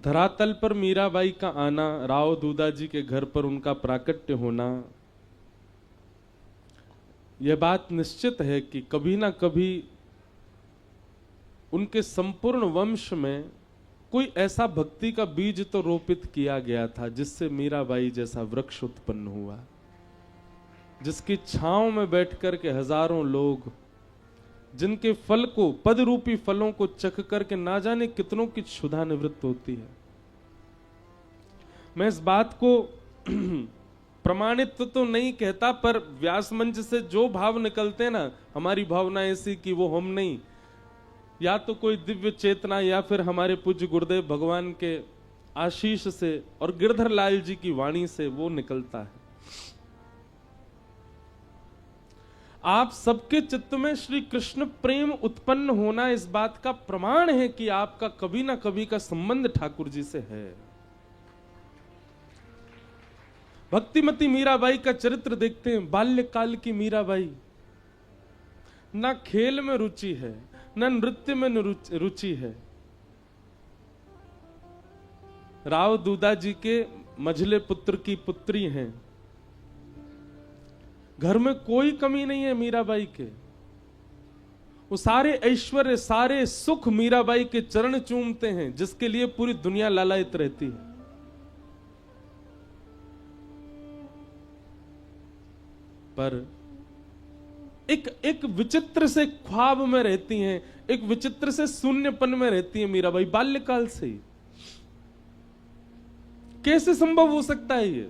धरातल पर मीराबाई का आना, राव दूधा जी के घर पर उनका प्राकट्य होना, यह बात निश्चित है कि कभी ना कभी उनके संपूर्ण वंश में कोई ऐसा भक्ति का बीज तो रोपित किया गया था जिससे मीराबाई जैसा वृक्ष उत्पन्न हुआ, जिसकी छांव में बैठकर के हजारों लोग, जिनके फल को, पद रूपी फलों को चख करके ना जाने कितनों की क्षुधा निवृत्त होती है। मैं इस बात को प्रमाणित तो नहीं कहता, पर व्यास मंच से जो भाव निकलते हैं ना, हमारी भावना ऐसी कि वो हम नहीं, या तो कोई दिव्य चेतना या फिर हमारे पूज्य गुरुदेव भगवान के आशीष से और गिरधर लाल जी की वाणी से वो निकलता है। आप सबके चित्त में श्री कृष्ण प्रेम उत्पन्न होना इस बात का प्रमाण है कि आपका कभी ना कभी का संबंध ठाकुर जी से है। भक्तिमती मीराबाई का चरित्र देखते हैं। बाल्यकाल की मीराबाई, ना खेल में रुचि है, ना नृत्य में रुचि है। राव दूधा जी के मझले पुत्र की पुत्री हैं। घर में कोई कमी नहीं है मीराबाई के। वो सारे ऐश्वर्य, सारे सुख मीराबाई के चरण चूमते हैं, जिसके लिए पूरी दुनिया लालायित रहती है। पर एक विचित्र से ख्वाब में रहती हैं, एक विचित्र से शून्यपन में रहती है मीराबाई बाल्यकाल से ही। कैसे संभव हो सकता है ये?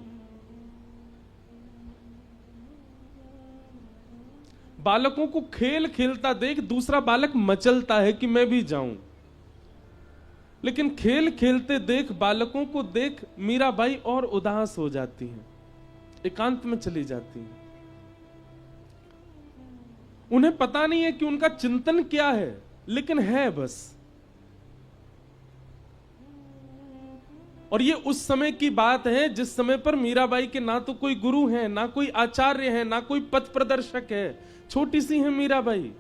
बालकों को खेल खेलता देख दूसरा बालक मचलता है कि मैं भी जाऊं, लेकिन खेल खेलते देख, बालकों को देख मीराबाई और उदास हो जाती हैं, एकांत में चली जाती हैं। उन्हें पता नहीं है कि उनका चिंतन क्या है, लेकिन है बस। और ये उस समय की बात है जिस समय पर मीराबाई के ना तो कोई गुरु है, ना कोई आचार्य है, ना कोई पथ प्रदर्शक है। छोटी सी है मीराबाई।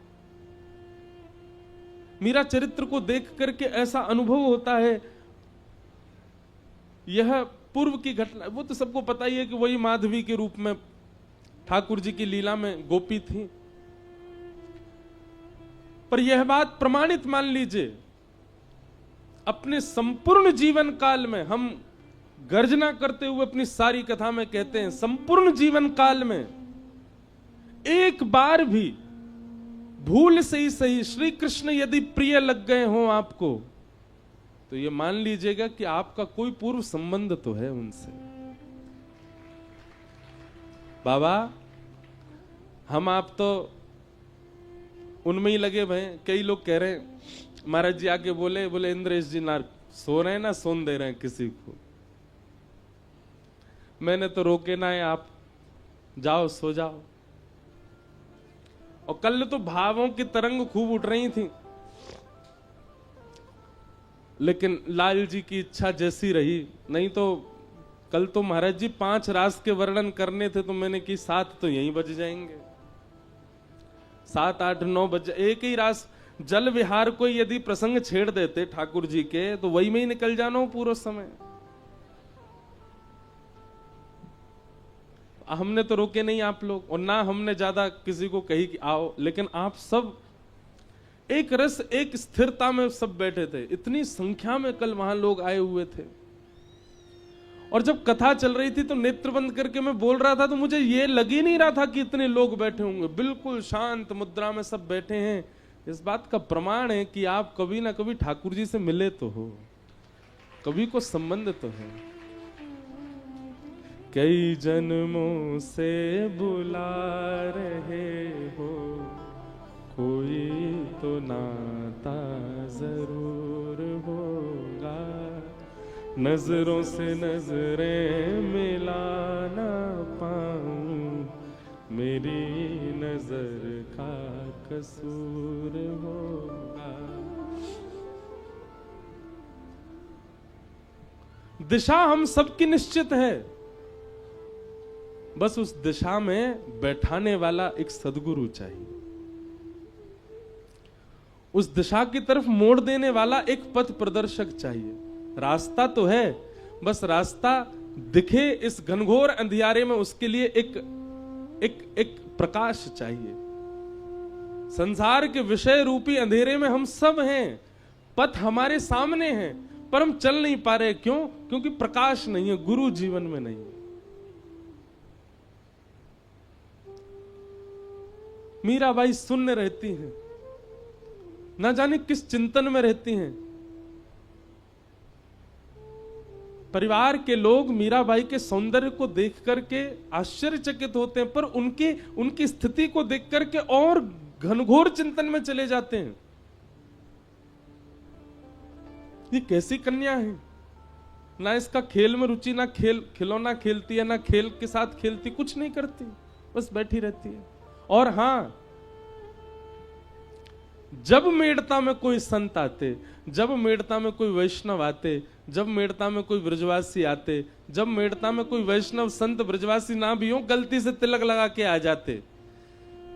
मीरा चरित्र को देख करके ऐसा अनुभव होता है, यह पूर्व की घटना। वो तो सबको पता ही है कि वही माधवी के रूप में ठाकुर जी की लीला में गोपी थी। पर यह बात प्रमाणित मान लीजिए, अपने संपूर्ण जीवन काल में हम गर्जना करते हुए अपनी सारी कथा में कहते हैं, संपूर्ण जीवन काल में एक बार भी भूल से ही सही श्री कृष्ण यदि प्रिय लग गए हों आपको, तो ये मान लीजिएगा कि आपका कोई पूर्व संबंध तो है उनसे। बाबा, हम आप तो उनमें ही लगे भय। कई लोग कह रहे हैं, महाराज जी आके बोले इंद्रेश जी ना सो रहे हैं, ना सोन दे रहे हैं किसी को। मैंने तो रोके ना है, आप जाओ सो जाओ। और कल तो भावों की तरंग खूब उठ रही थी, लेकिन लाल जी की इच्छा जैसी रही। नहीं तो कल तो महाराज जी 5 रास के वर्णन करने थे, तो मैंने की 7 तो यहीं बज जाएंगे। 7, 8, 9 बज, एक ही रास जल विहार को यदि प्रसंग छेड़ देते ठाकुर जी के, तो वही में ही निकल जाना हो पूरा समय। हमने तो रोके नहीं आप लोग, और ना हमने ज्यादा किसी को कही कि आओ, लेकिन आप सब एक रस, एक स्थिरता में सब बैठे थे। इतनी संख्या में कल वहां लोग आए हुए थे। और जब कथा चल रही थी तो नेत्र बंद करके मैं बोल रहा था, तो मुझे ये लग ही नहीं रहा था कि इतने लोग बैठे होंगे। बिल्कुल शांत मुद्रा में सब बैठे हैं। इस बात का प्रमाण है कि आप कभी ना कभी ठाकुर जी से मिले तो हो, कभी को संबंध तो है। कई जन्मों से बुला रहे हो, कोई तो नाता जरूर होगा। नजरों से नजरें मिला ना पाऊं, मेरी नजर का कसूर होगा। दिशा हम सबकी निश्चित है, बस उस दिशा में बैठाने वाला एक सद्गुरु चाहिए। उस दिशा की तरफ मोड़ देने वाला एक पथ प्रदर्शक चाहिए। रास्ता तो है, बस रास्ता दिखे इस घनघोर अंधियारे में, उसके लिए एक प्रकाश चाहिए। संसार के विषय रूपी अंधेरे में हम सब हैं, पथ हमारे सामने है, पर हम चल नहीं पा रहे। क्यों? क्योंकि प्रकाश नहीं है, गुरु जीवन में नहीं है। मीराबाई शून्य रहती हैं, ना जाने किस चिंतन में रहती हैं। परिवार के लोग मीराबाई के सौंदर्य को देख करके आश्चर्यचकित होते हैं, पर उनकी स्थिति को देख करके और घनघोर चिंतन में चले जाते हैं। ये कैसी कन्या है, ना इसका खेल में रुचि, ना खिलौना खेलती है, ना खेल के साथ खेलती, कुछ नहीं करती, बस बैठी रहती है। और हां, जब मेड़ता में कोई संत आते, जब मेड़ता में कोई वैष्णव आते, जब मेड़ता में कोई ब्रजवासी आते, जब मेड़ता में कोई वैष्णव संत ब्रजवासी ना भी हो, गलती से तिलक लगा के आ जाते,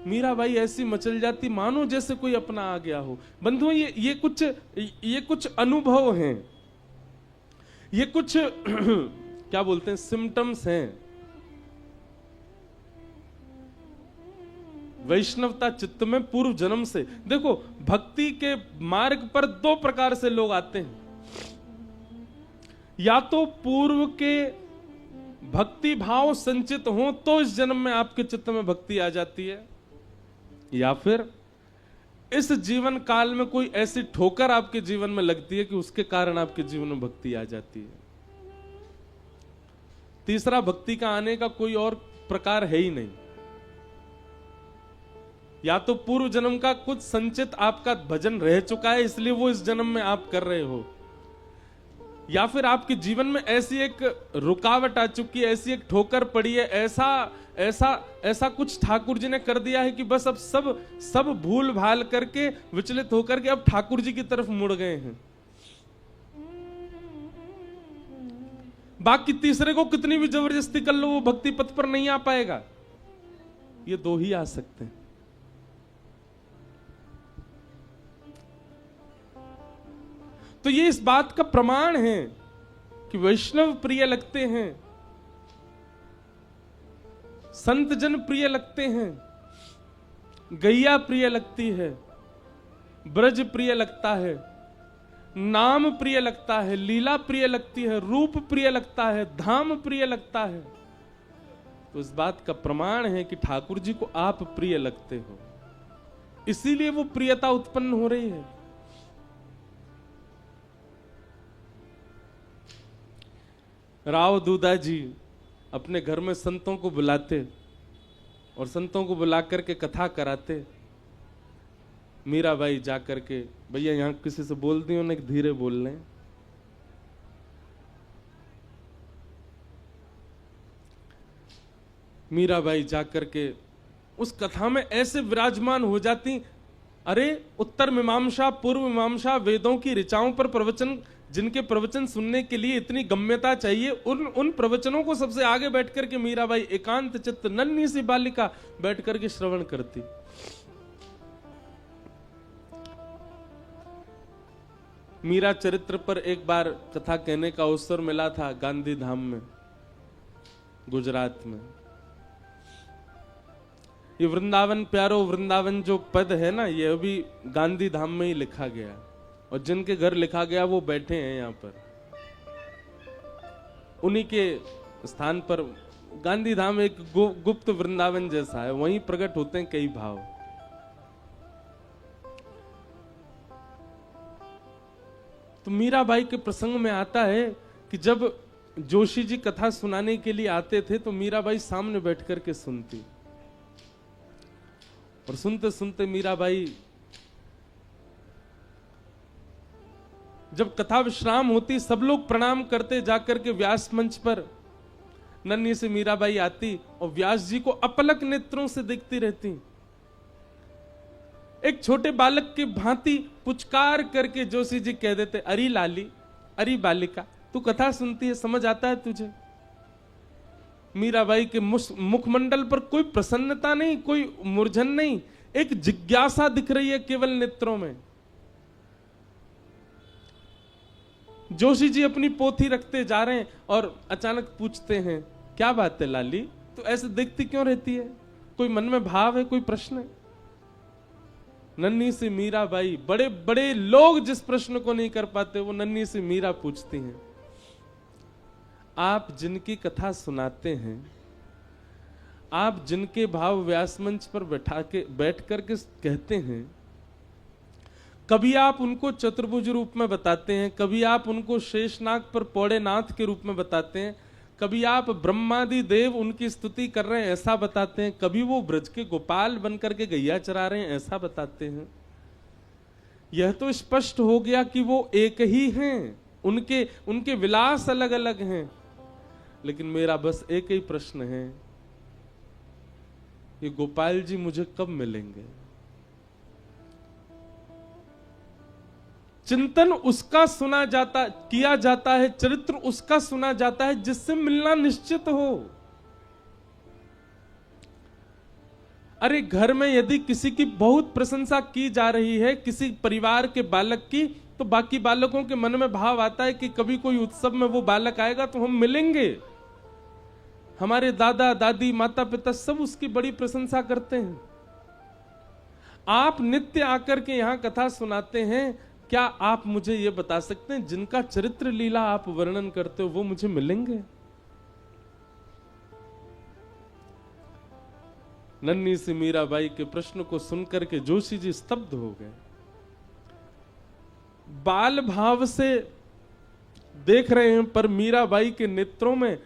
मीराबाई ऐसी मचल जाती मानो जैसे कोई अपना आ गया हो। बंधुओं, ये कुछ अनुभव हैं, ये कुछ क्या बोलते हैं, सिम्टम्स हैं। वैष्णवता चित्त में पूर्व जन्म से। देखो, भक्ति के मार्ग पर दो प्रकार से लोग आते हैं। या तो पूर्व के भक्ति भाव संचित हो तो इस जन्म में आपके चित्त में भक्ति आ जाती है, या फिर इस जीवन काल में कोई ऐसी ठोकर आपके जीवन में लगती है कि उसके कारण आपके जीवन में भक्ति आ जाती है। तीसरा भक्ति का आने का कोई और प्रकार है ही नहीं। या तो पूर्व जन्म का कुछ संचित आपका भजन रह चुका है, इसलिए वो इस जन्म में आप कर रहे हो, या फिर आपके जीवन में ऐसी एक रुकावट आ चुकी है, ऐसी एक ठोकर पड़ी है, ऐसा कुछ ठाकुर जी ने कर दिया है कि बस अब सब भूल भाल करके विचलित होकर के अब ठाकुर जी की तरफ मुड़ गए हैं। बाकी तीसरे को कितनी भी जबरदस्ती कर लो, वो भक्ति पथ पर नहीं आ पाएगा। ये दो ही आ सकते हैं। तो ये इस बात का प्रमाण है कि वैष्णव प्रिय लगते हैं, संत जन प्रिय लगते हैं, गैया प्रिय लगती है, ब्रज प्रिय लगता है, नाम प्रिय लगता है, लीला प्रिय लगती है, रूप प्रिय लगता है, धाम प्रिय लगता है। तो इस बात का प्रमाण है कि ठाकुर जी को आप प्रिय लगते हो, इसीलिए वो प्रियता उत्पन्न हो रही है। राव दूधा जी अपने घर में संतों को बुलाते और संतों को बुला करके कथा कराते। मीराबाई जा करके, भैया यहां किसी से बोल दी, उन्हें धीरे बोल लें। मीराबाई जा करके उस कथा में ऐसे विराजमान हो जाती। अरे, उत्तर मीमांसा पूर्व मीमांसा वेदों की ऋचाओं पर प्रवचन, जिनके प्रवचन सुनने के लिए इतनी गम्यता चाहिए, उन प्रवचनों को सबसे आगे बैठ करके मीराबाई एकांत चित्त नन्ही सी बालिका बैठ करके श्रवण करती। मीरा चरित्र पर एक बार कथा कहने का अवसर मिला था गांधी धाम में, गुजरात में। ये वृंदावन प्यारो वृंदावन जो पद है ना, ये अभी गांधी धाम में ही लिखा गया, और जिनके घर लिखा गया वो बैठे हैं यहाँ पर। उन्हीं के स्थान पर गांधी धाम एक गुप्त वृंदावन जैसा है, वहीं प्रकट होते हैं कई भाव। तो मीराबाई के प्रसंग में आता है कि जब जोशी जी कथा सुनाने के लिए आते थे तो मीराबाई सामने बैठ करके सुनती, और सुनते सुनते मीराबाई, जब कथा विश्राम होती सब लोग प्रणाम करते, जाकर के व्यास मंच पर नन्ही से मीराबाई आती और व्यास जी को अपलक नेत्रों से देखती रहती। एक छोटे बालक की भांति पुचकार करके जोशी जी कह देते, अरे लाली, अरे बालिका, तू कथा सुनती है, समझ आता है तुझे? मीराबाई के मुखमंडल पर कोई प्रसन्नता नहीं, कोई मूर्छन नहीं, एक जिज्ञासा दिख रही है केवल नेत्रों में। जोशी जी अपनी पोथी रखते जा रहे हैं और अचानक पूछते हैं, क्या बात है लाली, तो ऐसे देखती क्यों रहती है? कोई मन में भाव है, कोई प्रश्न है? नन्ही सी मीराबाई, बड़े बड़े लोग जिस प्रश्न को नहीं कर पाते वो नन्ही सी मीरा पूछती हैं। आप जिनकी कथा सुनाते हैं, आप जिनके भाव व्यास मंच पर बैठ करके कहते हैं, कभी आप उनको चतुर्भुज रूप में बताते हैं, कभी आप उनको शेषनाग पर पौड़े नाथ के रूप में बताते हैं, कभी आप ब्रह्मादि देव उनकी स्तुति कर रहे हैं ऐसा बताते हैं, कभी वो ब्रज के गोपाल बनकर के गैया चरा रहे हैं ऐसा बताते हैं। यह तो स्पष्ट हो गया कि वो एक ही हैं, उनके विलास अलग अलग हैं। लेकिन मेरा बस एक ही प्रश्न है, ये गोपाल जी मुझे कब मिलेंगे? चिंतन उसका किया जाता है, चरित्र उसका सुना जाता है जिससे मिलना निश्चित हो। अरे घर में यदि किसी की बहुत प्रशंसा की जा रही है, किसी परिवार के बालक की, तो बाकी बालकों के मन में भाव आता है कि कभी कोई उत्सव में वो बालक आएगा तो हम मिलेंगे। हमारे दादा दादी माता पिता सब उसकी बड़ी प्रशंसा करते हैं। आप नित्य आकर के यहां कथा सुनाते हैं, क्या आप मुझे यह बता सकते हैं जिनका चरित्र लीला आप वर्णन करते हो वो मुझे मिलेंगे? नन्ही सी मीराबाई के प्रश्न को सुनकर के जोशी जी स्तब्ध हो गए। बाल भाव से देख रहे हैं, पर मीराबाई के नेत्रों में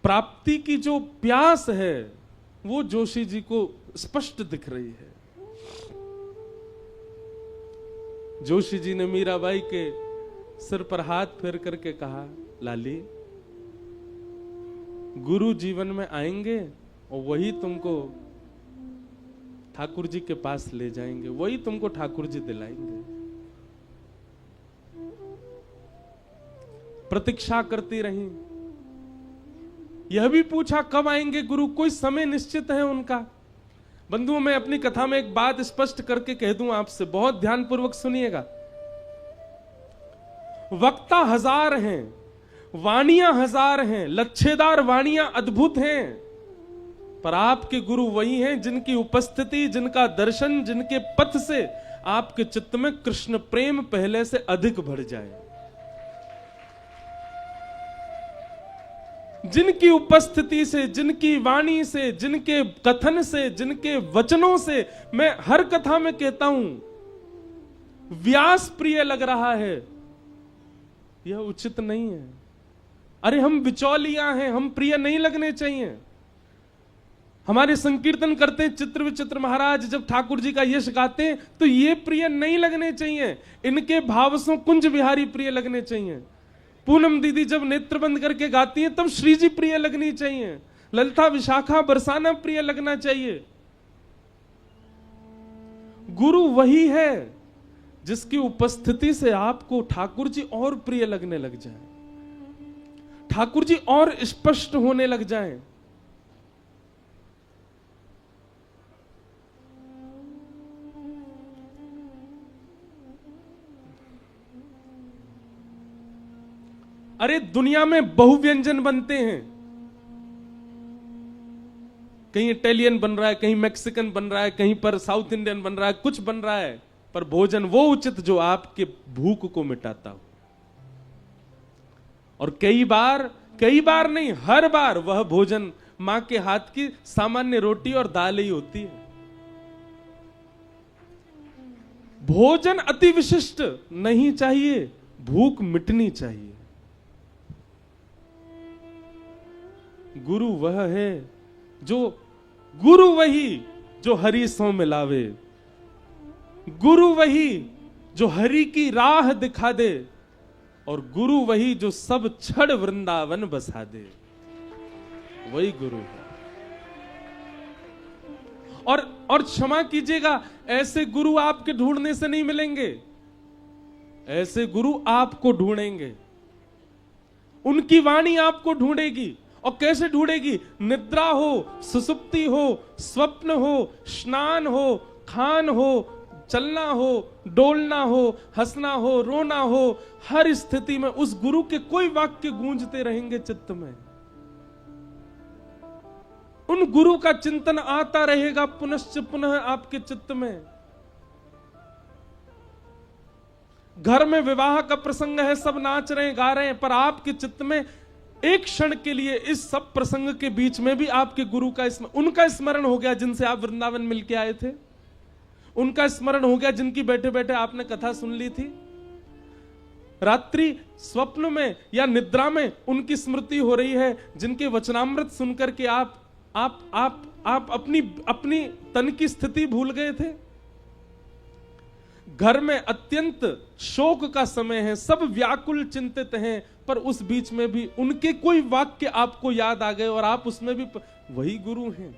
प्राप्ति की जो प्यास है वो जोशी जी को स्पष्ट दिख रही है। जोशी जी ने मीराबाई के सिर पर हाथ फेर करके कहा, लाली, गुरु जीवन में आएंगे और वही तुमको ठाकुर जी के पास ले जाएंगे, वही तुमको ठाकुर जी दिलाएंगे। प्रतीक्षा करती रही। यह भी पूछा कब आएंगे गुरु, कोई समय निश्चित है उनका? बंधुओं, मैं अपनी कथा में एक बात स्पष्ट करके कह दूं आपसे, बहुत ध्यानपूर्वक सुनिएगा। वक्ता हजार हैं, वाणियां हजार हैं, लच्छेदार वाणियां अद्भुत हैं, पर आपके गुरु वही हैं जिनकी उपस्थिति, जिनका दर्शन, जिनके पथ से आपके चित्त में कृष्ण प्रेम पहले से अधिक बढ़ जाए। जिनकी उपस्थिति से, जिनकी वाणी से, जिनके कथन से, जिनके वचनों से, मैं हर कथा में कहता हूं व्यास प्रिय लग रहा है, यह उचित नहीं है। अरे हम बिचौलिया हैं, हम प्रिय नहीं लगने चाहिए। हमारे संकीर्तन करते हैं चित्र विचित्र महाराज, जब ठाकुर जी का यश गाते हैं तो ये प्रिय नहीं लगने चाहिए, इनके भावसों कुंज बिहारी प्रिय लगने चाहिए। पूनम दीदी जब नेत्र बंद करके गाती हैं तब श्री जी प्रिय लगनी चाहिए, ललिता विशाखा बरसाना प्रिय लगना चाहिए। गुरु वही है जिसकी उपस्थिति से आपको ठाकुर जी और प्रिय लगने लग जाए, ठाकुर जी और स्पष्ट होने लग जाएं। अरे दुनिया में बहुव्यंजन बनते हैं, कहीं इटालियन बन रहा है, कहीं मैक्सिकन बन रहा है, कहीं पर साउथ इंडियन बन रहा है, कुछ बन रहा है, पर भोजन वो उचित जो आपके भूख को मिटाता हो। और कई बार नहीं, हर बार वह भोजन मां के हाथ की सामान्य रोटी और दाल ही होती है। भोजन अति विशिष्ट नहीं चाहिए, भूख मिटनी चाहिए। गुरु वह है गुरु वही जो हरि सो मिलावे, गुरु वही जो हरि की राह दिखा दे, और गुरु वही जो सब छड़ वृंदावन बसा दे, वही गुरु है। और क्षमा कीजिएगा, ऐसे गुरु आपके ढूंढने से नहीं मिलेंगे, ऐसे गुरु आपको ढूंढेंगे, उनकी वाणी आपको ढूंढेगी। और कैसे ढूंढेगी? निद्रा हो, सुसुप्ति हो, स्वप्न हो, स्नान हो, खान हो, चलना हो, डोलना हो, हंसना हो, रोना हो, हर स्थिति में उस गुरु के कोई वाक्य गूंजते रहेंगे चित्त में। उन गुरु का चिंतन आता रहेगा पुनश्च पुनः आपके चित्त में। घर में विवाह का प्रसंग है, सब नाच रहे हैं, गा रहे हैं, पर आपके चित्त में एक क्षण के लिए इस सब प्रसंग के बीच में भी आपके गुरु का उनका स्मरण हो गया, जिनसे आप वृंदावन मिलके आए थे। उनका स्मरण हो गया, जिनकी बैठे बैठे आपने कथा सुन ली थी। रात्रि स्वप्न में या निद्रा में उनकी स्मृति हो रही है, जिनके वचनामृत सुनकर के आप अपनी तन की स्थिति भूल गए थे। घर में अत्यंत शोक का समय है, सब व्याकुल चिंतित हैं, पर उस बीच में भी उनके कोई वाक्य आपको याद आ गए और आप उसमें भी वही गुरु हैं।